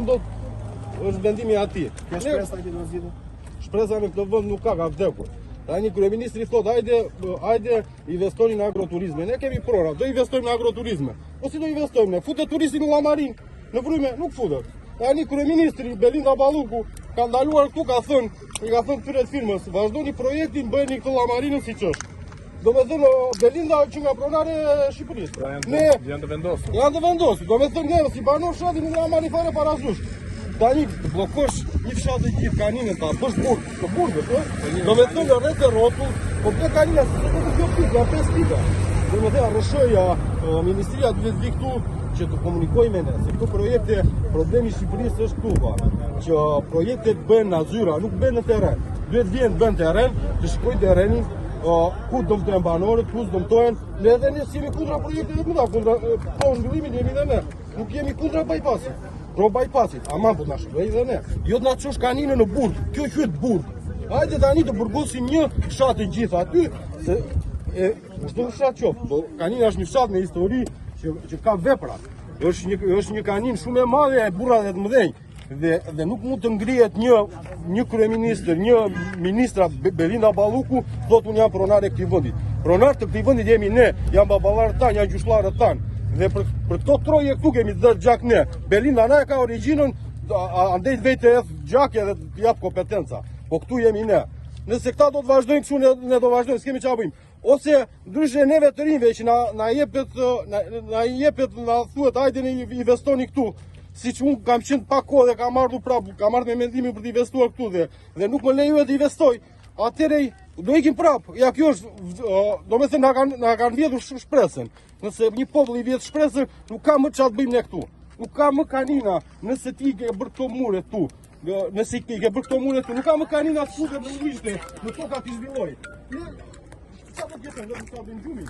do është vendimi ati. Kjo shpresa këtë do zgjidhur? Shpresa në këtë vend nuk ka vdekur. Tani kryeministri thot, hajde investoni në agroturizme. Ne kemi prora, do investojmë në agroturizme. Po si do investojmë ne? Futet turisti në Llamarin, në Vryme, nuk futet. Tani kryeministri Belinda Balluku ka ndaluar këtu, ka thënë këtyre firmës, vazhdoni projektin, bëheni këtë Llamarinën siç është. Domethënë Belinda që nga pronare e Shqipërisë. Janë të vendosur. Janë të vendosur. Domethënë ne si banor fshati nuk na marrin fare parazysh. Tani të bllokosh një fshat të gjithë kaninën ta bësh burg, të burgët, ëh. Domethënë rreth e rrotull, po këto kanina se do të kjo pikë, 5 pika. Domethënë rreshëja ministria duhet vi këtu që të komunikojë me ne, se këto projekte, problemi i Shqipërisë është këtu, që projektet bëhen në zyra, nuk bëhen në terren. Duhet vjen bën terren, të shikojë terrenin, ku dëmtojnë banorët, ku dëmtojnë, ne edhe ne jemi kundra projekteve të mëdha, kundra zhvillimit jemi dhe ne. Nuk jemi kundra bypassit. Pro bypassit, ama po na shkruaj dhe ne. Jo të na çosh kaninën në burg. Kjo quhet burg. Hajde tani të burgosim një fshat të gjithë aty, se çdo fshat qof, po kanina është një fshat me histori që ka vepra. Është një kaninë shumë e madhe e burrave të mëdhenj. Dhe nuk mund të ngrihet një kryeminist, një ministra Belinda Balluku, thotë unë jam pronar e këtij vendi. Pronar të këtij vendi jemi ne, janë baballarët tanë, janë gjyshllarët tanë. Dhe për këto troje këtu kemi të dhënë gjak ne. Belinda na e ka origjinën, andej vetë e gjakë dhe të jap kompetenca. Po këtu jemi ne. Nëse këta do të vazhdojnë kështu, ne do vazhdojmë, s'kemi çfarë bëjmë. Ose ndryshe neve të rinjve që na thuhet hajde ne investoni këtu. Siç unë kam qenë pa kohë dhe kam ardhur prapë, kam ardhur me mendimin për të investuar këtu dhe nuk më lejohet të investoj. Atëherë do ikim prapë. Ja kjo është, domethënë na kanë vjedhur shpresën. Nëse një popull i vjedh shpresën, nuk ka më çfarë të bëjmë ne këtu. Nuk ka më kanina, nëse ti ke bërë këto mure këtu. Nëse ti ke bërë këto mure këtu, nuk ka më kanina të futet në lishte, në toka ti zhvilloj. Ne çfarë do të bëjmë, do të bëjmë gjumin.